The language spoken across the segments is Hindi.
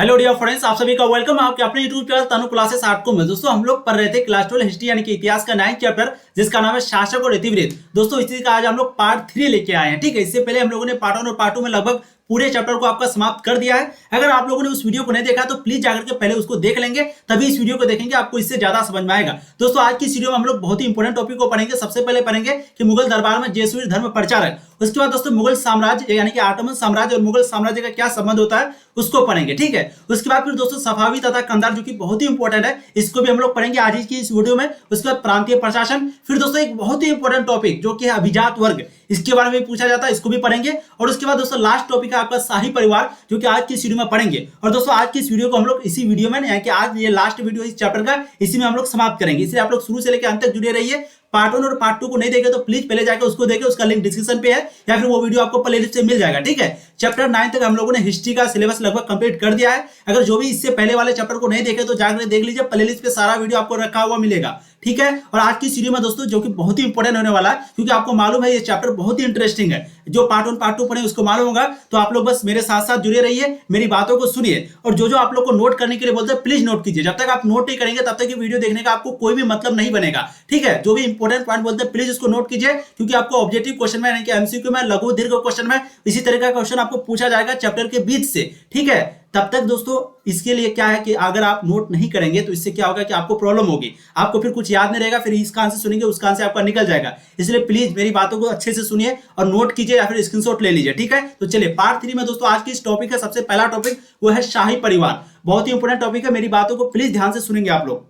हेलो डियर फ्रेंड्स, आप सभी का वेलकम आपके अपने यूट्यूब चैनल तनु क्लासेस आर्ट को में। दोस्तों हम लोग पढ़ रहे थे क्लास 12 हिस्ट्री यानी कि इतिहास का 9th चैप्टर जिसका नाम है शासक और इतिवृत्त। दोस्तों इसी का आज हम लोग पार्ट 3 लेके आए हैं। ठीक है, इससे पहले हम लोगों ने पार्ट 1 और पार्ट 2 में लगभग पूरे चैप्टर को आपका समाप्त कर दिया है। अगर आप लोगों ने उस वीडियो को नहीं देखा तो प्लीज जाकर के पहले उसको देख लेंगे, तभी इस वीडियो को देखेंगे, आपको इससे ज्यादा समझ में आएगा। दोस्तों आज की इस वीडियो में हम लोग बहुत ही इंपॉर्टेंट टॉपिक को पढ़ेंगे। सबसे पहले पढ़ेंगे कि मुगल दरबार में जेसुइट धर्म प्रचारक, उसके बाद दोस्तों मुगल साम्राज्य यानी कि ऑटोमन साम्राज्य और मुगल साम्राज्य का क्या संबंध होता है उसको पढ़ेंगे। ठीक है, उसके बाद फिर दोस्तों सफावी तथा कंधार जो कि बहुत ही इंपॉर्टेंट है, इसको भी हम लोग पढ़ेंगे आज की इस वीडियो में। उसके बाद प्रांतीय प्रशासन, फिर दोस्तों एक बहुत ही इंपॉर्टेंट टॉपिक जो कि है अभिजात वर्ग, इसके बारे में पूछा जाता है, इसको भी पढ़ेंगे। और उसके बाद दोस्तों लास्ट टॉपिक है आपका शाही परिवार जो कि आज की इस वीडियो में पढ़ेंगे। और दोस्तों आज की इस वीडियो को हम लोग इसी वीडियो में यानी कि आज ये लास्ट वीडियो इस चैप्टर का, इसी में हम लोग समाप्त करेंगे। इसलिए आप लोग शुरू से लेकर अंत तक जुड़े रहिए। पार्ट 1 और पार्ट 2 को नहीं देखे तो प्लीज पहले जाकर उसको देखें, उसका लिंक डिस्क्रिप्शन पे है या फिर वो वीडियो आपको प्लेलिस्ट से मिल जाएगा। ठीक है, चैप्टर 9 तक हम लोगों ने हिस्ट्री का सिलेबस लगभग कंप्लीट कर दिया है। अगर जो भी इससे पहले वाले चैप्टर को नहीं देखे तो जाकर देख लीजिए, प्लेलिस्ट पे सारा वीडियो आपको रखा हुआ मिलेगा। ठीक है, और आज की सीरीज में दोस्तों जो कि बहुत ही इंपॉर्टेंट होने वाला है, क्योंकि आपको मालूम है ये चैप्टर बहुत ही इंटरेस्टिंग है। जो पार्ट 1 पार्ट 2 पढ़े उसको मालूम होगा, तो आप लोग बस मेरे साथ साथ जुड़े रहिए, मेरी बातों को सुनिए। और जो जो आप लोग को नोट करने के लिए बोलते हैं प्लीज नोट कीजिए। जब तक आप नोट नहीं करेंगे तब तक ये वीडियो देखने का आपको कोई भी मतलब नहीं बनेगा। ठीक है, जो भी इंपॉर्टेंट पॉइंट बोलते हैं प्लीज उसको नोट कीजिए, क्योंकि आपको ऑब्जेक्टिव क्वेश्चन में यानी कि एमसीक्यू में, लघु दीर्घ क्वेश्चन में इसी तरह का क्वेश्चन आपको पूछा जाएगा चैप्टर के बीच से। ठीक है, तब तक दोस्तों इसके लिए क्या है कि अगर आप नोट नहीं करेंगे तो इससे क्या होगा कि आपको प्रॉब्लम होगी, आपको फिर कुछ याद नहीं रहेगा, फिर इसका आंसर सुनेंगे उसका आंसर आपका निकल जाएगा। इसलिए प्लीज मेरी बातों को अच्छे से सुनिए और नोट कीजिए या फिर स्क्रीनशॉट ले लीजिए। ठीक है, तो चलिए पार्ट 3 में दोस्तों आज की इस टॉपिक का सबसे पहला टॉपिक वो है शाही परिवार। बहुत ही इंपॉर्टेंट टॉपिक है, मेरी बातों को प्लीज ध्यान से सुनेंगे आप लोग।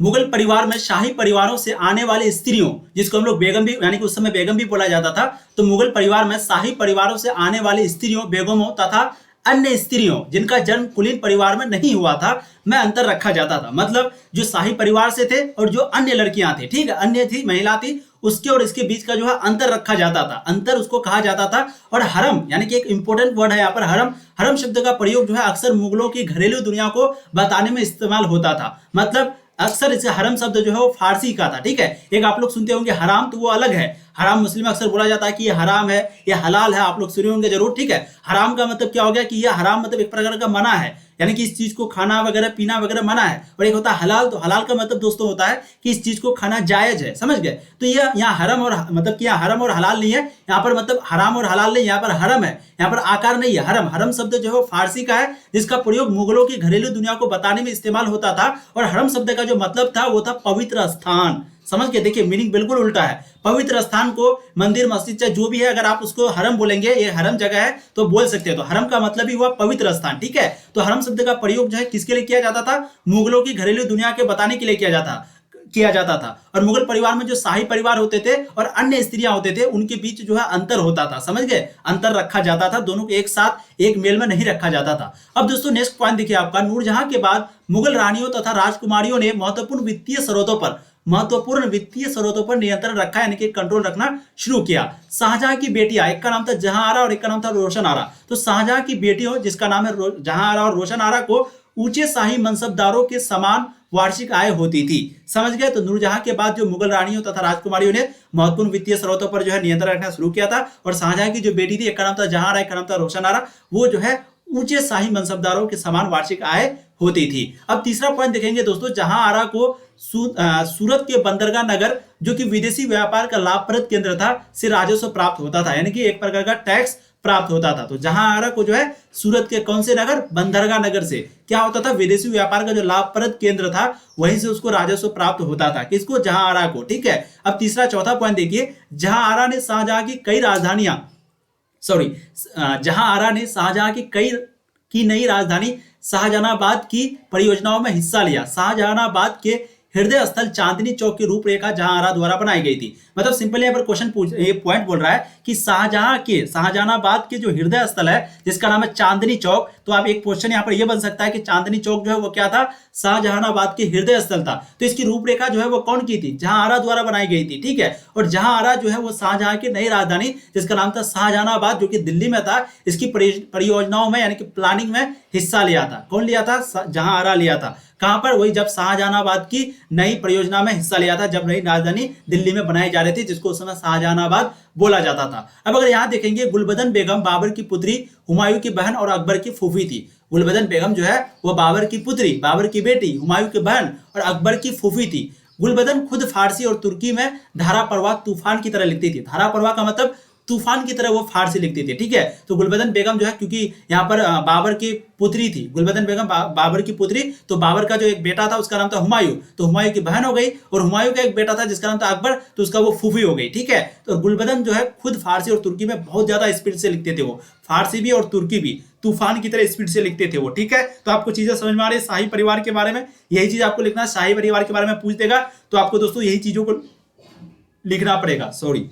मुगल परिवार में शाही परिवारों से आने वाली स्त्रियों, जिसको हम लोग बेगम भी यानी कि उस समय बेगम भी बोला जाता था, तो मुगल परिवार में शाही परिवारों से आने वाली स्त्रियों, बेगमों तथा अन्य स्त्रियों जिनका जन्म कुलीन परिवार में नहीं हुआ था में अंतर रखा जाता था। मतलब जो शाही परिवार से थे और जो अन्य लड़कियां थी, ठीक है, अन्य थी, महिला थी, उसके और इसके बीच का जो है अंतर रखा जाता था, अंतर उसको कहा जाता था। और हरम यानी कि एक इंपॉर्टेंट वर्ड है यहाँ पर, हरम, हरम शब्द का प्रयोग जो है अक्सर मुगलों की घरेलू दुनिया को बताने में इस्तेमाल होता था। मतलब अक्सर इसे हरम शब्द जो है वो फारसी का था। ठीक है, एक आप लोग सुनते होंगे हराम, तो वो अलग है। हराम मुस्लिम में अक्सर बोला जाता है कि ये हराम है, ये हलाल है, आप लोग सुने होंगे जरूर। ठीक है, हराम का मतलब क्या हो गया कि ये हराम मतलब एक प्रकार का मना है, यानी कि इस चीज को खाना वगैरह पीना वगैरह मना है। और एक होता है हलाल, तो हलाल का मतलब दोस्तों होता है कि इस चीज को खाना जायज है, समझ गए। तो ये यहाँ हरम और मतलब कि यहाँ हरम और हलाल नहीं है, यहाँ पर मतलब हराम और हलाल नहीं, यहाँ पर हरम है, यहाँ पर आकार नहीं है। हरम, हरम शब्द जो है वो फारसी का है, जिसका प्रयोग मुगलों की घरेलू दुनिया को बताने में इस्तेमाल होता था। और हरम शब्द का जो मतलब था वो था पवित्र स्थान। समझ के देखिए, मीनिंग बिल्कुल उल्टा है। पवित्र स्थान को मंदिर, मस्जिद, चाहे जो भी है, अगर आप उसको हरम बोलेंगे, ये हरम जगह है तो बोल सकते हैं। तो हरम का मतलब ही हुआ पवित्र स्थान। ठीक है, तो हरम शब्द का प्रयोग जो है किसके लिए किया जाता था? मुगलों की घरेलू दुनिया के बताने के लिए किया जाता था। और मुगल परिवार में जो शाही परिवार होते थे और अन्य स्त्रियां होते थे, उनके बीच जो है अंतर होता था, समझ गए, अंतर रखा जाता था, दोनों को एक साथ एक मेल में नहीं रखा जाता था। अब दोस्तों नेक्स्ट पॉइंट देखिए आपका, नूरजहां के बाद मुगल रानियों तथा राजकुमारियों ने महत्वपूर्ण वित्तीय स्रोतों पर नियंत्रण रखा, यानी कि कंट्रोल रखना शुरू किया। शाहजहां की बेटियां, एक का नाम था जहां आरा और एक का नाम था रोशन आरा। तो शाहजहां की बेटियों, जिसका नाम है जहां आरा और रोशन आरा, को ऊंचे शाही मनसबदारों के समान वार्षिक आय होती थी, समझ गए। तो नूरजहां के बाद जो मुगल रानियों तथा राजकुमारियों ने महत्वपूर्ण वित्तीय स्रोतों पर जो है नियंत्रण रखना शुरू किया था। और शाहजहां की जो बेटी थी, एक का नाम था जहां आरा, एक का नाम था रोशन आरा, वो जो है ऊंचे शाही मनसबदारों के समान वार्षिक आय होती थी। अब तीसरा पॉइंट देखेंगे दोस्तों, जहां आरा को सूरत के बंदरगाह नगर, जो कि विदेशी व्यापार का लाभप्रद केंद्र था, से राजस्व प्राप्त होता था, यानी कि एक प्रकार का टैक्स प्राप्त होता था। तो जहां आरा को जो है सूरत के कौन से नगर, बंदरगाह नगर से क्या होता था? विदेशी व्यापार का जो लाभप्रद केंद्र था, वहीं से उसको राजस्व प्राप्त होता था। किसको? जहां आरा को। ठीक है, अब तीसरा चौथा पॉइंट देखिए, जहां आरा ने शाहजहां की कई नई राजधानी शाहजहानाबाद की परियोजनाओं में हिस्सा लिया। शाहजहानाबाद के हृदय स्थल चांदनी चौक की रूपरेखा जहां आरा द्वारा बनाई गई थी। मतलब सिंपल यहाँ पर ये पॉइंट बोल रहा है कि शाहजहानाबाद के जो हृदय स्थल है, जिसका नाम है चांदनी चौक, तो आप एक क्वेश्चन यहाँ पर ये बन सकता है कि चांदनी चौक जो है वो क्या था? शाहजहानाबाद के हृदय स्थल था। तो इसकी रूपरेखा जो है वो कौन की थी? जहां आरा द्वारा बनाई गई थी। ठीक है, और जहां आरा जो है वो शाहजहां की नई राजधानी, जिसका नाम था शाहजहानाबाद, जो कि दिल्ली में था, इसकी परियोजनाओं में यानी कि प्लानिंग में हिस्सा लिया था। कौन लिया था? जहां आरा लिया था। कहां पर, वही जब शाहजहानाबाद की नई परियोजना में हिस्सा लिया था, जब नई राजधानी दिल्ली में बनाई जा रही थी, जिसको उस समय शाहजहानाबाद बोला जाता था। अब अगर यहां देखेंगे, गुलबदन बेगम बाबर की पुत्री, हुमायूं की बहन और अकबर की फूफी थी। गुलबदन बेगम जो है वो बाबर की पुत्री, बाबर की बेटी, हुमायूं की बहन और अकबर की फूफी थी। गुलबदन खुद फारसी और तुर्की में धारा प्रवाह तूफान की तरह लिखती थी। धारा प्रवाह का मतलब तूफान की तरह वो फारसी लिखती थी, ठीक है। तो गुलबदन बेगम जो है, क्योंकि यहाँ पर बाबर की पुत्री थी, गुलबदन बेगम बाबर की पुत्री, तो बाबर का जो एक बेटा था उसका नाम था हुमायूं, तो हुमायूं की बहन हो गई, और हुमायूं का एक बेटा था जिसका नाम था अकबर, तो उसका वो फूफी हो गई, ठीक है। तो गुलबदन जो है खुद फारसी और तुर्की में बहुत ज्यादा स्पीड से लिखते थे, वो फारसी भी और तुर्की भी तूफान की तरह स्पीड से लिखते थे वो, ठीक है। तो आपको चीजें समझ में आ रही है शाही परिवार के बारे में, यही चीज आपको लिखना है। शाही परिवार के बारे में पूछ देगा तो आपको दोस्तों यही चीजों को लिखना पड़ेगा। सॉरी,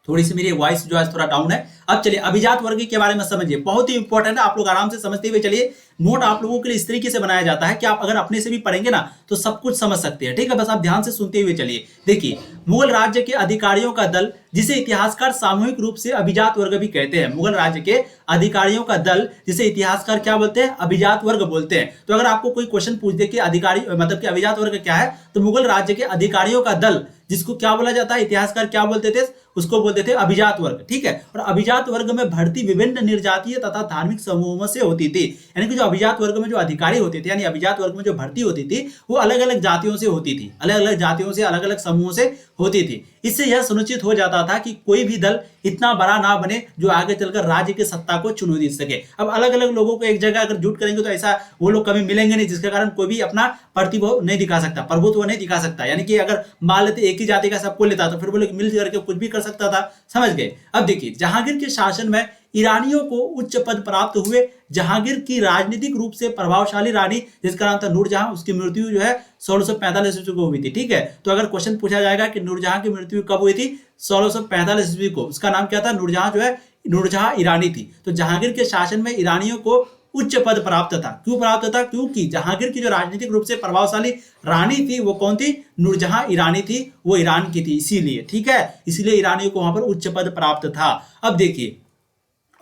थोड़ी सी मेरी वॉइस जो है थोड़ा डाउन है। अब चलिए अभिजात वर्ग के बारे में समझिए, बहुत ही इंपॉर्टेंट है, आप लोग आराम से समझते हुए चलिए। नोट आप लोगों के लिए इस तरीके से बनाया जाता है कि आप अगर अपने से भी पढ़ेंगे ना तो सब कुछ समझ सकते हैं, ठीक है। बस आप ध्यान से सुनते हुए चलिए। देखिए, मुगल राज्य के अधिकारियों का दल, जिसे इतिहासकार सामूहिक रूप से अभिजात वर्ग भी कहते हैं। मुगल राज्य के अधिकारियों का दल, जिसे इतिहासकार क्या बोलते हैं, अभिजात वर्ग बोलते हैं। तो अगर आपको कोई क्वेश्चन पूछ दे कि अधिकारी मतलब कि अभिजात वर्ग क्या है, तो मुगल राज्य के अधिकारियों का दल, जिसको क्या बोला जाता है, इतिहासकार क्या बोलते थे, उसको बोलते थे अभिजात वर्ग, ठीक है। और अभिजात वर्ग में भर्ती विभिन्न निर्जातीय तथा धार्मिक समूहों से होती थी। यानी कि जो अभिजात वर्ग में जो अधिकारी होते थे, यानी अभिजात वर्ग में जो भर्ती होती थी, वो अलग अलग जातियों से होती थी, अलग अलग जातियों से, अलग अलग समूहों से होती थी। इससे यह सुनिश्चित हो जाता था कि कोई भी दल इतना बड़ा ना बने जो आगे चलकर राज्य की सत्ता को चुनौती दे सके। अब अलग अलग लोगों को एक जगह अगर जुट करेंगे तो ऐसा वो लोग कभी मिलेंगे नहीं, जिसके कारण कोई भी अपना प्रतिभा नहीं दिखा सकता, प्रभुत्व नहीं दिखा सकता। यानी कि अगर मान लेते एक ही जाति का सबको लेता तो फिर वो लोग मिल करके कुछ भी कर सकता था, समझ गए। अब देखिए, जहांगीर के शासन में ईरानियों को उच्च पद प्राप्त हुए। जहांगीर की राजनीतिक रूप से प्रभावशाली रानी, जिसका नाम था नूरजहां, उसकी मृत्यु जो है 1645 ईस्वी को हुई थी, ठीक है। तो अगर क्वेश्चन पूछा जाएगा कि नूरजहां की मृत्यु कब हुई थी, 1645 ईस्वी को, उसका नाम क्या था, नूरजहां जो है नूरजहां ईरानी थी। तो जहांगीर के शासन में ईरानियों को उच्च पद प्राप्त था। क्यों प्राप्त था, क्योंकि जहांगीर की जो राजनीतिक रूप से प्रभावशाली रानी थी वो कौन थी, नूरजहां ईरानी थी, वो ईरान की थी, इसीलिए, ठीक है, इसीलिए ईरानियों को वहां पर उच्च पद प्राप्त था। अब देखिए,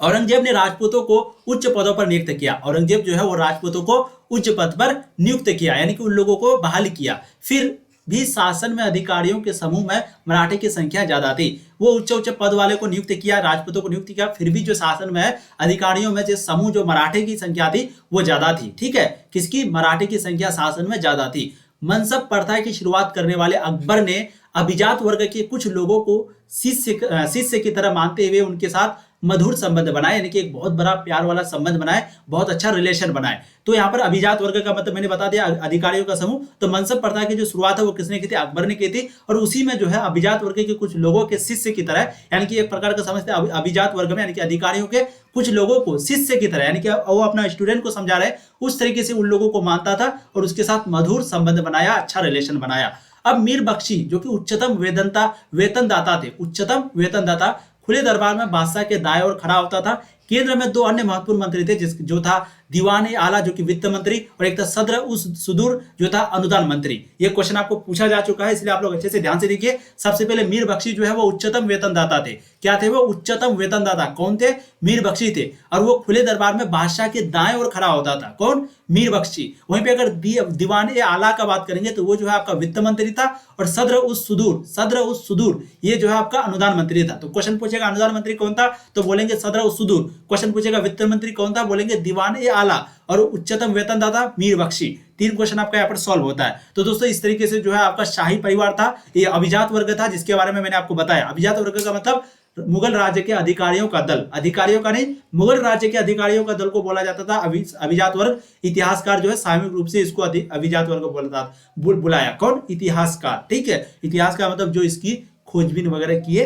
औरंगजेब ने राजपूतों को उच्च पदों पर नियुक्त किया। औरंगजेब जो है वो राजपूतों को उच्च पद पर नियुक्त किया, यानी कि उन लोगों को बहाल किया। फिर भी शासन में अधिकारियों के समूह में मराठी की संख्या ज्यादा थी। वो उच्च उच्च पद वाले को नियुक्त किया, राजपूतों को नियुक्त किया, फिर भी जो शासन में अधिकारियों में जो समूह, जो मराठी की संख्या थी वो ज्यादा थी, ठीक है। किसकी, मराठी की संख्या शासन में ज्यादा थी। मनसब प्रथा की शुरुआत करने वाले अकबर ने अभिजात वर्ग के कुछ लोगों को शिष्य की तरह मानते हुए उनके साथ मधुर संबंध बनाए, यानी कि एक बहुत बड़ा प्यार वाला संबंध बनाए, बहुत अच्छा रिलेशन बनाए। तो यहाँ पर अभिजात वर्ग का मतलब मैंने बता दिया, अधिकारियों का समूह। तो मनसब प्रथा की जो शुरुआत है वो किसने की थी, अकबर ने की थी। और उसी में जो है अभिजात वर्ग के कुछ लोगों के शिष्य की तरह, यानी कि एक प्रकार का समझते हैं अभिजात वर्ग में, यानी कि अधिकारियों के कुछ लोगों को शिष्य की तरह, यानी कि वो अपना स्टूडेंट को समझा रहे, उस तरीके से उन लोगों को मानता था और उसके साथ मधुर संबंध बनाया, अच्छा रिलेशन बनाया। अब मीर बख्शी, जो कि उच्चतम वेतनदाता थे, उच्चतम वेतनदाता, खुले दरबार में बादशाह के दाएं ओर खड़ा होता था। केंद्र में दो अन्य महत्वपूर्ण मंत्री थे, जो था दीवान आला, जो कि वित्त मंत्री, और एक था सद्र उस सुदूर, जो था अनुदान मंत्री। ये क्वेश्चन आपको पूछा जा चुका है, इसलिए आप लोग अच्छे से ध्यान से देखिए। सबसे पहले मीर बख्शी जो है वो उच्चतम वेतनदाता थे। क्या थे वो, उच्चतम वेतनदाता। कौन थे, मीर बख्शी थे। और वो खुले दरबार में बादशाह के दाएं ओर खड़ा होता था। कौन, मीर बख्शी। वहीं पे अगर दीवान आला का बात करेंगे तो वो जो है आपका वित्त मंत्री था। और सद्र उस सुदूर ये जो है आपका अनुदान मंत्री था। तो क्वेश्चन पूछेगा अनुदान मंत्री कौन था, तो बोलेंगे सद्र उस सुदूर। क्वेश्चन पूछेगा वित्त मंत्री कौन था, बोलेंगे दीवान आला। और उच्चतम वेतनदाता मीर बख्शी। 3 क्वेश्चन आपका यहाँ पर सॉल्व होता है। तो दोस्तों इस तरीके से जो है आपका शाही परिवार था, ये अभिजात वर्ग था, जिसके बारे में मैंने आपको बताया। अभिजात वर्ग का मतलब मुगल राज्य के अधिकारियों का दल, अधिकारियों का नहीं, मुगल राज्य के अधिकारियों का दल को बोला जाता था अभिजात वर्ग। इतिहासकार जो है सामूहिक रूप से इसको अभिजात वर्ग बुलाया। कौन, इतिहासकार, ठीक है। इतिहास का मतलब जो इसकी खोजबीन वगैरह किए।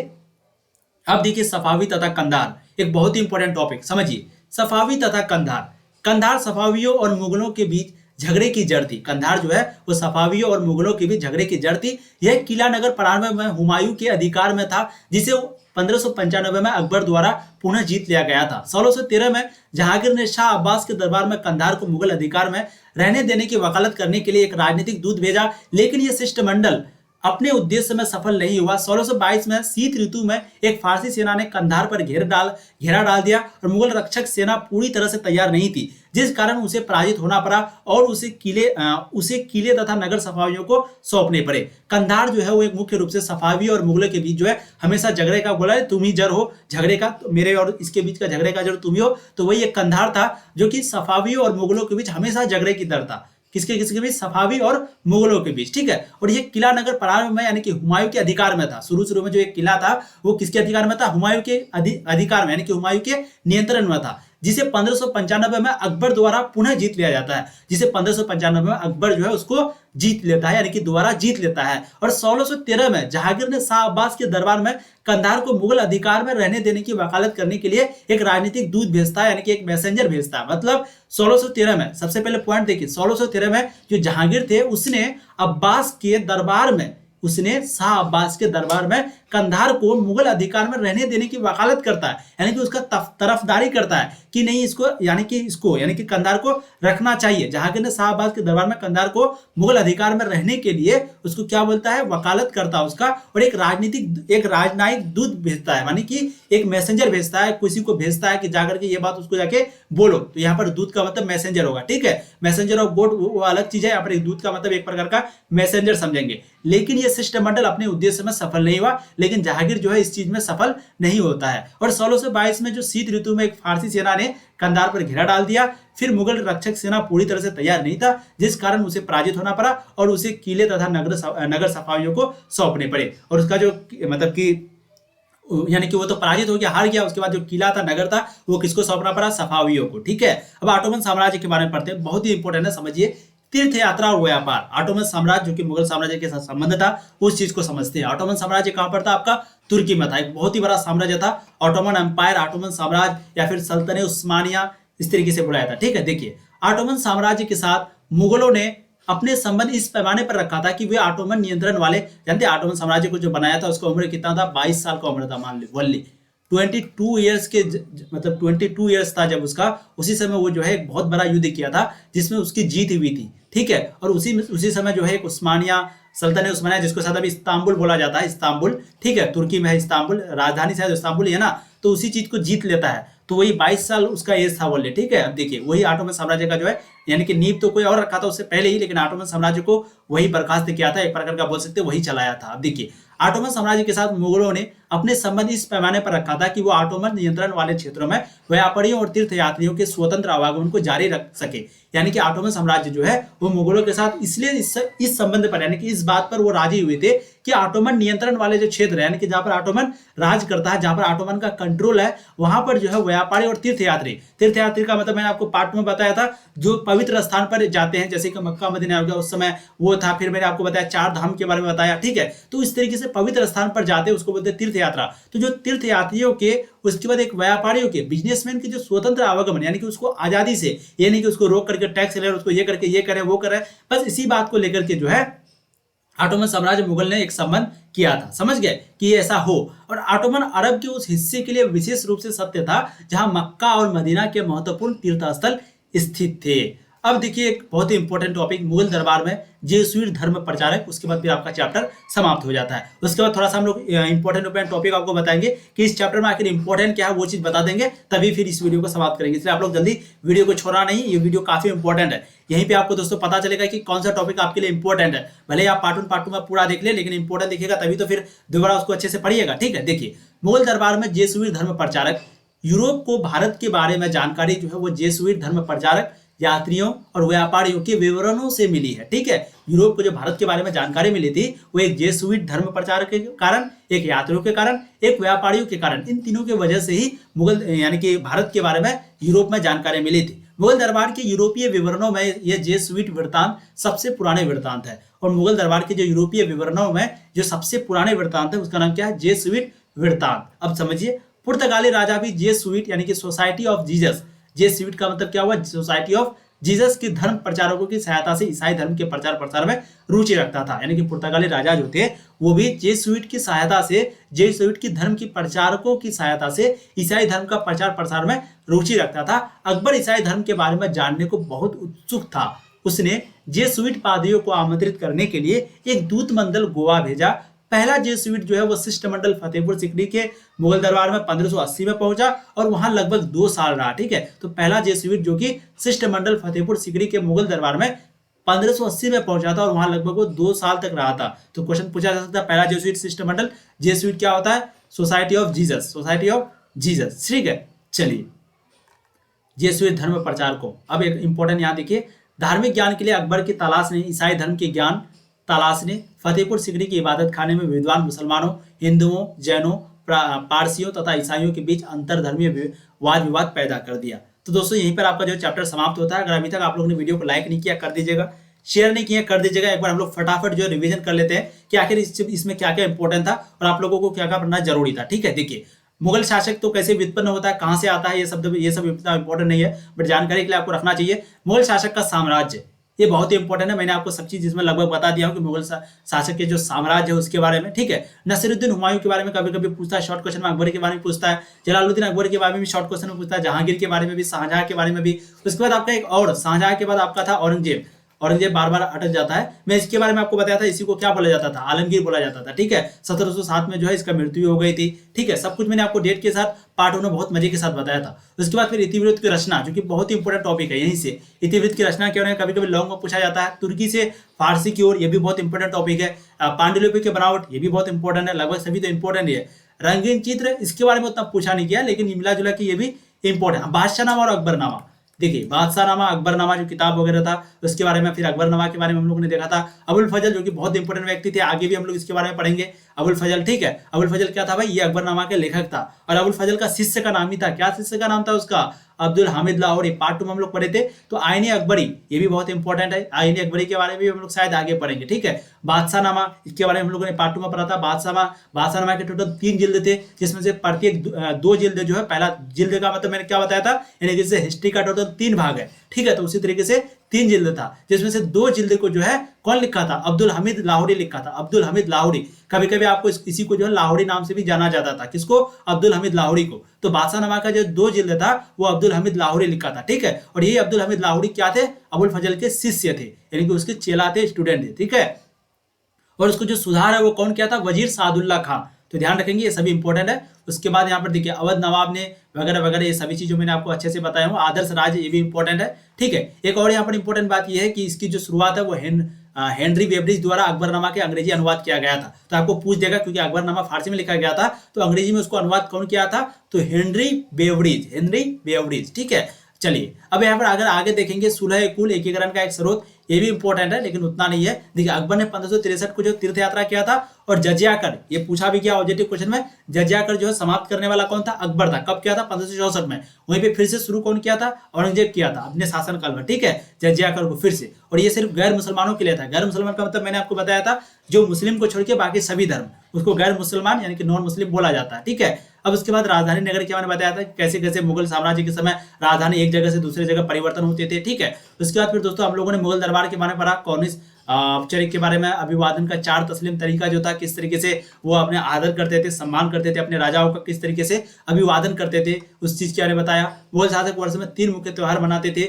अब देखिए सफावी तथा कंधार, एक बहुत ही इंपॉर्टेंट टॉपिक, समझिए। सफावी तथा कंधार, कंधार सफावियों और मुगलों के बीच झगड़े की जड़ थी। कंधार जो है वो सफावियों और मुगलों के बीच झगड़े की जड़ थी। यह किला नगर 92 में हुमायूं के अधिकार में था, जिसे 1595 में अकबर द्वारा पुनः जीत लिया गया था। 1613 में जहांगीर ने शाह अब्बास के दरबार में कंधार को मुगल अधिकार में रहने देने की वकालत करने के लिए एक राजनीतिक दूत भेजा, लेकिन यह शिष्टमंडल अपने उद्देश्य में सफल नहीं हुआ। 1622 में शीत ऋतु में एक फारसी सेना ने कंधार पर घेरा डाल दिया और मुगल रक्षक सेना पूरी तरह से तैयार नहीं थी, जिस कारण उसे पराजित होना पड़ा और उसे किले तथा नगर सफावियों को सौंपने पड़े। कंधार जो है वो एक मुख्य रूप से सफावी और मुगलों के बीच जो है हमेशा झगड़े का, बोला है तुम ही जड़ हो झगड़े का, तो मेरे और इसके बीच का झगड़े का जड़ तुम ही हो, तो वही एक कंधार था जो कि सफावियों और मुगलों के बीच हमेशा झगड़े की दर था। किसके बीच? सफावी और मुगलों के बीच, ठीक है। और ये किला नगर प्रारंभ में यानी कि हुमायूं के अधिकार में था। शुरू में जो एक किला था वो किसके अधिकार में था? हुमायूं के अधिकार में, यानी कि हुमायूं के नियंत्रण में था, जिसे 1595 में अकबर द्वारा पुनः जीत लिया जाता है। जिसे 1595 में अकबर जो है उसको जीत लेता है, यानी कि दोबारा जीत लेता है। और 1613 में जहांगीर ने शाह अब्बास के दरबार में कंधार को मुगल अधिकार में रहने देने की वकालत करने के लिए एक राजनीतिक दूत भेजता है, यानी कि एक मैसेंजर भेजता है। मतलब 1613 में, सबसे पहले पॉइंट देखिए, 1613 में जो जहांगीर थे उसने अब्बास के दरबार में, उसने शाह अब्बास के दरबार में कंधार को मुगल अधिकार में रहने देने की वकालत करता है, यानी कि उसका तरफदारी करता है कि नहीं इसको यानी कि कंधार को रखना चाहिए। जहांगीर ने शाह अब्बास के दरबार में कंधार को मुगल अधिकार में रहने के लिए उसको क्या बोलता है? वकालत करता है उसका, और एक राजनयिक दूत भेजता है, यानी कि एक मैसेंजर भेजता है, किसी को भेजता है कि जाकर के ये बात उसको जाके बोलो। तो यहाँ पर दूत का मतलब मैसेंजर होगा, ठीक है। मैसेंजर ऑफ गॉड वो अलग चीज है, यहाँ पर एक दूत का मतलब एक प्रकार का मैसेंजर समझेंगे। लेकिन ये शिष्टमंडल अपने उद्देश्य में सफल नहीं हुआ, लेकिन जहांगीर जो है इस चीज में सफल नहीं होता है। और 1622 में जो शीत ऋतु में एक फारसी सेना ने कंधार पर घेरा डाल दिया, फिर मुगल रक्षक सेना पूरी तरह से तैयार नहीं था, जिस कारण उसे पराजित होना पड़ा और उसे किले तथा नगर सफावियों को सौंपने पड़े। और उसका जो मतलब कि यानी कि वो तो पराजित हो गया, हार गया। उसके बाद जो किला था, नगर था, वो किसको सौंपना पड़ा? सफावियों को, ठीक है। अब ऑटोमन साम्राज्य के बारे में पढ़ते हैं, बहुत ही इंपॉर्टेंट है, समझिए। तीर्थ यात्रा और व्यापार। ऑटोमन साम्राज्य जो कि मुगल साम्राज्य के साथ संबंध था, उस चीज को समझते हैं। ऑटोमन साम्राज्य कहां पर था? आपका तुर्की में था। एक बहुत ही बड़ा साम्राज्य था ऑटोमन एम्पायर, ऑटोमन साम्राज्य, या फिर सल्तनत उस्मानिया, इस तरीके से बुलाया था, ठीक है। देखिए, ऑटोमन साम्राज्य के साथ मुगलों ने अपने संबंध इस पैमाने पर रखा था कि वे ऑटोमन नियंत्रण वाले, जानते ऑटोमन साम्राज्य को जो बनाया था उसका उम्र कितना था? 22 साल का उम्र था, मान ली वल्ली 22 ईयर्स के, मतलब 22 ईयर्स था जब उसका। उसी समय वो जो है एक बहुत बड़ा युद्ध किया था जिसमें उसकी जीत हुई थी, ठीक है। और उसी समय जो है एक उस्मानिया, सल्तनत उस्मानिया, जिसको साथ अभी इस्तांबुल बोला जाता है, इस्तांबुल, ठीक है, तुर्की में है इस्तांबुल, राजधानी शायद इस्तांबुल ही है ना, तो उसी चीज को जीत लेता है। तो वही 22 साल उसका एज था बोले, ठीक है। अब देखिए, वही ऑटोमन साम्राज्य का जो है, यानी कि नींव तो कोई और रखा था उससे पहले ही, लेकिन ऑटोमन साम्राज्य को वही बर्खास्त किया था, एक प्रकार का बोल सकते वही चलाया था। अब देखिए, ऑटोमन साम्राज्य के साथ मुगलों ने अपने संबंध इस पैमाने पर रखा था कि वो ऑटोमन नियंत्रण वाले क्षेत्रों में व्यापारियों और तीर्थयात्रियों के स्वतंत्र आवागमन को जारी रख सके। यानी कि ऑटोमन साम्राज्य जो है वो मुगलों के साथ इसलिए इस संबंध पर, यानी कि इस बात पर वो राजी हुए थे कि ऑटोमन नियंत्रण वाले जो क्षेत्र है, यानी कि जहां पर ऑटोमन राज करता है, जहां पर ऑटोमन का कंट्रोल है, वहां पर जो है व्यापारी और तीर्थयात्री का मतलब मैंने आपको पार्ट में बताया था, जो पवित्र स्थान पर जाते हैं, जैसे कि मक्का मदीना हो गया, उस समय वो था। फिर मैंने आपको बताया 4 धाम के बारे में बताया, ठीक है। तो इस तरीके से पवित्र स्थान पर जाते हैं, उसको बोलते हैं तीर्थ यात्रा। तो जो तीर्थयात्रियों के, उसके बाद एक व्यापारियों के, बिजनेसमैन के जो स्वतंत्र आवागमन, यानी कि उसको आजादी से, ये नहीं कि उसको रोक करके टैक्स ले, उसको ये करके ये करे वो करे, बस इसी बात को लेकर के जो है ऑटोमन साम्राज्य मुगल ने एक संबंध किया था। समझ गए कि ऐसा हो। और ऑटोमन अरब के उस हिस्से के लिए विशेष रूप से सत्य था जहां मक्का और मदीना के महत्वपूर्ण तीर्थस्थल स्थित थे। अब देखिए, एक बहुत ही इंपॉर्टेंट टॉपिक, मुगल दरबार में जेसुइट धर्म प्रचारक, उसके बाद फिर आपका चैप्टर समाप्त हो जाता है। उसके बाद थोड़ा सा हम लोग इंपॉर्टेंट टॉपिक आपको बताएंगे कि इस चैप्टर में आखिर इंपॉर्टेंट क्या है, वो चीज बता देंगे, तभी फिर इस वीडियो को समाप्त करेंगे। इसलिए आप लोग जल्दी वीडियो को छोड़ना नहीं, ये वीडियो काफी इंपॉर्टेंट है। यहीं पे आपको दोस्तों पता चलेगा कि कौन सा टॉपिक आपके लिए इंपॉर्टेंट है। भले आप पार्ट 1 में पूरा देख ले, लेकिन इंपॉर्टेंट देखिएगा तभी तो फिर दोबारा उसको अच्छे से पढ़िएगा, ठीक है। देखिए, मुगल दरबार में जेसुइट धर्म प्रचारक, यूरोप को भारत के बारे में जानकारी जो है वो जेसुइट धर्म प्रचारक, यात्रियों और व्यापारियों के विवरणों से मिली है, ठीक है। यूरोप को जो भारत के बारे में जानकारी मिली थी वो एक जेसुइट धर्म प्रचारक के कारण, एक यात्रियों के कारण, एक व्यापारियों के कारण, इन तीनों की वजह से ही मुगल यानी कि भारत के बारे में यूरोप में जानकारी मिली थी। मुगल दरबार के यूरोपीय विवरणों में यह जेसुइट वृत्तांत सबसे पुराने वृत्तांत है। और मुगल दरबार के जो यूरोपीय विवरणों में जो सबसे पुराने वृत्तांत है उसका नाम क्या है? जेसुइट वृत्तांत। अब समझिए, पुर्तगाली राजा भी जेसुइट यानी कि सोसाइटी ऑफ जीसस, जेसुइट का मतलब क्या हुआ? सोसाइटी ऑफ जीसस के धर्म प्रचारकों की सहायता से ईसाई धर्म के प्रचार प्रसार में रुचि रखता था। यानी कि पुर्तगाली राजा जो थे वो भी जेसुइट की सहायता से, जेसुइट की धर्म की प्रचारकों की सहायता से ईसाई धर्म का प्रचार प्रसार में रुचि रखता था। अकबर ईसाई धर्म के बारे में जानने को बहुत उत्सुक था। उसने जेसुइट पादरियों को आमंत्रित करने के लिए एक दूत मंडल गोवा भेजा। पहला जेसुइट जो है वो शिष्टमंडल फतेहपुर सिकरी के मुगल दरबार में 1580 में पहुंचा और वहां लगभग 2 साल रहा। ठीक है, तो पहला जेसुइट जो कि शिष्टमंडल फतेहपुर सिकरी के मुगल दरबार में 1580 में पहुंचा था और वहां लगभग वो 2 साल तक रहा था। तो क्वेश्चन पूछा जा सकता है पहला जेसुइट शिष्टमंडल, जेसुइट क्या होता है? Society of Jesus, society of Jesus. ठीक है, चलिए जेसुइट धर्म प्रचार को अब एक इंपॉर्टेंट यहाँ देखिए, धार्मिक ज्ञान के लिए अकबर की तलाश ने ईसाई धर्म के ज्ञान तलाश ने फतेहपुर सिकरी की इबादत खाने में विद्वान मुसलमानों, हिंदुओं, जैनों, पारसियों तथा ईसाइयों के बीच अंतरधर्मीय वाद विवाद पैदा कर दिया। तो दोस्तों यहीं पर आपका जो चैप्टर समाप्त होता है। अगर अभी तक आप लोगों ने वीडियो को लाइक नहीं किया कर दीजिएगा, शेयर नहीं किया कर दीजिएगा। एक बार हम लोग फटाफट जो रिवीजन कर लेते हैं कि आखिर इसमें क्या क्या इंपॉर्टेंट था और आप लोगों को क्या क्या पढ़ना जरूरी था। ठीक है, देखिए मुगल शासक तो कैसे व्युत्पन्न होता है, कहां से आता है, ये सब इतना इंपॉर्टेंट नहीं है, बट जानकारी के लिए आपको रखना चाहिए। मुगल शासक का साम्राज्य ये बहुत ही इंपॉर्टेंट है। मैंने आपको सब चीज इसमें लगभग बता दिया हूं कि मुगल शासक के जो साम्राज्य है उसके बारे में। ठीक है, नसीरुद्दीन हुमायूं के बारे में कभी कभी पूछता है, शॉर्ट क्वेश्चन में अकबर के बारे में पूछता है, जलालुद्दीन अकबर के बारे में भी शॉर्ट क्वेश्चन में पूछता है, जहांगीर के बारे में भी, शाहजहां के बारे में भी। उसके बाद आपका एक और शाहजहां के बाद आपका था औरंगजेब। औरंगजेब बार बार अटक जाता है, मैं इसके बारे में आपको बताया था, इसी को क्या बोला जाता था? आलमगीर बोला जाता था। ठीक है, 1707 में जो है इसका मृत्यु हो गई थी। ठीक है, सब कुछ मैंने आपको डेट के साथ पार्ट में बहुत मजे के साथ बताया था। उसके बाद फिर इतिवृत्त की रचना, जो कि बहुत ही इंपॉर्टेंट टॉपिक है, यहीं से इतिवृत्त की रचना क्या है, कभी कभी लॉन्ग में पूछा जाता है। तुर्की से फारसी की ओर, ये भी बहुत इंपॉर्टेंट टॉपिक है। पांडुलिपि की बनावट, ये भी बहुत इंपॉर्टेंट है, लगभग सभी तो इंपॉर्टेंट है। रंगीन चित्र, इसके बारे में उतना पूछा नहीं गया, लेकिन मिला जुला की ये भी इंपॉर्टेंट। बादशाहनामा और अकबरनामा, देखिए बादशाहनामा अकबरनामा जो किताब वगैरह था उसके बारे में, फिर अकबरनामा के बारे में हम लोगों ने देखा था। अबुल फजल जो कि बहुत इंपॉर्टेंट व्यक्ति थे, आगे भी हम लोग इसके बारे में पढ़ेंगे। अबुल फजल, ठीक है, अबुल फजल क्या था भाई? ये अकबरनामा के लेखक था और अबुल फजल का शिष्य का नाम ही था, क्या शिष्य का नाम था उसका? अब्दुल हामिद लाहौरी। पार्ट 2 में हम लोग पढ़े थे। तो आईने अकबरी, ये भी बहुत इंपॉर्टेंट है, आईने अकबरी के बारे में भी हम लोग शायद आगे पढ़ेंगे। ठीक है, बादशाहनामा, इसके बारे में हम लोगों ने पार्ट 2 में पढ़ा था। बादशाहनामा के टोटल 3 जिल्द थे, जिसमें से प्रत्येक 2 जिल्द जो है, पहला जिल्द का मतलब मैंने क्या बताया था, यानी जैसे हिस्ट्री का टोटल 3 भाग है। ठीक है, तो उसी तरीके से 3 जिल्द था, जिसमें से 2 जिल्द को जो है कौन लिखा था? अब्दुल हमीद लाहौरी लिखा था, अब्दुल हमीद लाहौरी। कभी कभी आपको इसी को जो है लाहौरी नाम से भी जाना जाता था। किसको? अब्दुल हमीद लाहौरी को। तो बादशाहनामा का जो 2 जिल्द था वो अब्दुल हमीद लाहौरी लिखा था। ठीक है, और ये अब्दुल हमीद लाहौरी क्या थे? अबुल फजल के शिष्य थे, यानी कि उसके चेला थे, स्टूडेंट थे। ठीक है, और उसको जो सुधार है वो कौन किया था? वजीर सादुल्ला खां। तो ध्यान रखेंगे, ये सभी इंपॉर्टेंट है। उसके बाद यहाँ पर देखिए अवध नवाब ने वगैरह वगैरह, ये सभी चीजों मैंने आपको अच्छे से बताया हूँ। आदर्श राज्य, ये भी इंपॉर्टेंट है। ठीक है, एक और यहाँ पर इंपॉर्टेंट बात ये है कि इसकी जो शुरुआत है वो हेनरी बेवरिज द्वारा अकबरनामा के अंग्रेजी अनुवाद किया गया था। तो आपको पूछ देगा, क्योंकि अकबरनामा फारसी में लिखा गया था, तो अंग्रेजी में उसको अनुवाद कौन किया था? तो हेनरी बेवरिज। ठीक है, चलिए अब यहाँ पर अगर आगे देखेंगे, सुलह कुल एकीकरण का एक स्रोत, ये भी इंपॉर्टेंट है लेकिन उतना नहीं है। देखिए अकबर ने 1563 को जो तीर्थ यात्रा किया था, और जजिया कर, ये पूछा भी गया ऑब्जेक्टिव क्वेश्चन में, जजिया कर जो है समाप्त करने वाला कौन था? अकबर था। कब किया था? 1564 में। वहीं पे फिर से शुरू कौन किया था? औरंगजेब किया था अपने शासनकाल में। ठीक है, जजिया कर को फिर से, और ये सिर्फ गैर मुसलमानों के लिए था। गैर मुसलमान का मतलब मैंने आपको बताया था, जो मुस्लिम को छोड़ के बाकी सभी धर्म, उसको गैर मुसलमान यानी कि नॉन मुस्लिम बोला जाता है। ठीक है, अब उसके बाद राजधानी नगर के बारे में बताया था, कैसे कैसे मुगल साम्राज्य के समय राजधानी एक जगह से दूसरे जगह परिवर्तन होते थे। ठीक है, उसके बाद फिर दोस्तों हम लोगों ने मुगल दरबार के बारे में पढ़ा, कौनिस औपचारिक के बारे में, अभिवादन का 4 तस्लीम तरीका जो था, किस तरीके से वो अपने आदर करते थे, सम्मान करते थे, अपने राजाओं का किस तरीके से अभिवादन करते थे, उस चीज के बारे में बताया। मुगल शासक वर्ष में 3 मुख्य त्योहार मनाते थे,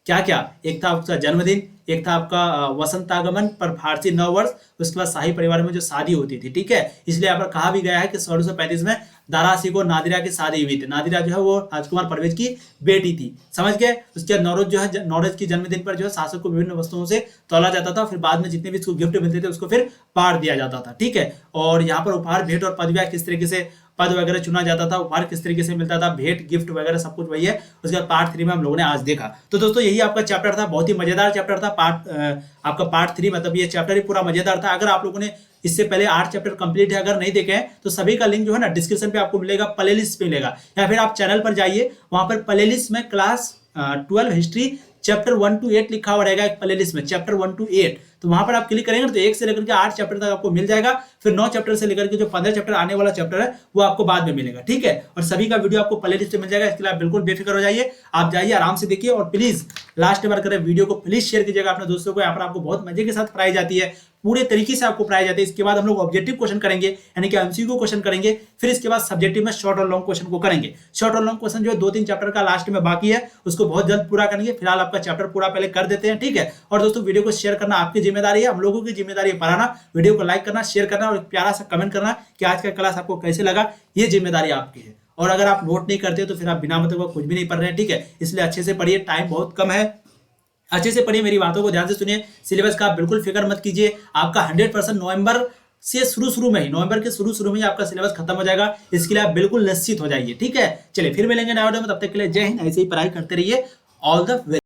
क्या क्या? एक था आपका जन्मदिन, एक था आपका वसंतागमन पर फारसी नव वर्ष, उसके बाद शाही परिवार में जो शादी होती थी। ठीक है, इसलिए यहाँ पर कहा भी गया है कि 1635 में दारा सिकोह नादिरा की शादी हुई थी। नादिरा जो है वो राजकुमार परवेज की बेटी थी, समझ गए। उसके बाद नौरोज जो है, नौरोज की जन्मदिन पर जो है शासक को विभिन्न वस्तुओं से तौला जाता था, फिर बाद में जितने भी इसको गिफ्ट मिलते थे उसको फिर बांट दिया जाता था। ठीक है, और यहाँ पर उपहार, भेंट और पदवियां किस तरीके से, पद वगैरह चुना जाता था, उपहार किस तरीके से मिलता था, भेंट गिफ्ट वगैरह सब कुछ वही है। उसके बाद पार्ट 3 में हम लोगों ने आज देखा। तो दोस्तों यही आपका चैप्टर था, बहुत ही मजेदार चैप्टर था। आपका पार्ट 3 मतलब ये चैप्टर ही पूरा मजेदार था। अगर आप लोगों ने इससे पहले 8 चैप्टर कंप्लीट है, अगर नहीं देखे हैं तो सभी का लिंक जो है ना डिस्क्रिप्शन पे आपको मिलेगा, प्लेलिस्ट पे मिलेगा, या फिर आप चैनल पर जाइए, वहां पर प्लेलिस्ट में क्लास 12 हिस्ट्री चैप्टर 1 to 8 लिखा हुआ रहेगा एक प्लेलिस्ट में, चैप्टर 1 to 8। तो वहां पर आप क्लिक करेंगे तो 1 से लेकर के 8 चैप्टर तक आपको मिल जाएगा। फिर 9 चैप्टर से लेकर के जो 15 चैप्टर आने वाला चैप्टर है वो आपको बाद में मिलेगा। ठीक है, और सभी का वीडियो आपको प्लेलिस्ट में मिल जाएगा, इसके लिए आप बिल्कुल बेफिक्र हो जाइए, आप जाइए आराम से देखिए। और प्लीज लास्ट बार करें। वीडियो को प्लीज शेयर कीजिएगा अपने दोस्तों को। यहाँ पर आपको बहुत मजे के साथ पढ़ाई जाती है, पूरे तरीके से आपको पढ़ाई जाती है। इसके बाद हम लोग ऑब्जेक्टिव क्वेश्चन करेंगे, यानी कि एमसीक्यू क्वेश्चन करेंगे। फिर इसके बाद सब्जेक्टिव में शॉर्ट और लॉन्ग क्वेश्चन को करेंगे। शॉर्ट और लॉन्ग क्वेश्चन जो है 2-3 चैप्टर का लास्ट में बाकी है, उसको बहुत जल्द पूरा करेंगे। फिलहाल आपका चैप्टर पूरा पहले कर देते हैं, ठीक है। और दोस्तों वीडियो को शेयर करना आपकी जिम्मेदारी है, हम लोगों की जिम्मेदारी है पढ़ाना। वीडियो को लाइक करना, शेयर करना और एक प्यारा सा कमेंट करना कि आज का क्लास आपको कैसे लगा, ये जिम्मेदारी आपकी है। और अगर आप नोट नहीं करते तो फिर आप बिना मतलब का कुछ भी नहीं पढ़ रहे हैं, ठीक है। इसलिए अच्छे से पढ़िए, टाइम बहुत कम है, अच्छे से पढ़िए, मेरी बातों को ध्यान से सुनिए। सिलेबस का आप बिल्कुल फिक्र मत कीजिए, आपका 100% नवंबर से शुरू में ही, नवंबर के शुरू में ही आपका सिलेबस खत्म हो जाएगा। इसके लिए आप बिल्कुल निश्चित हो जाइए, ठीक है। चलिए फिर मिलेंगे नए वीडियो में, तब तक के लिए जय हिंद। ऐसे ही पढ़ाई करते रहिए। All the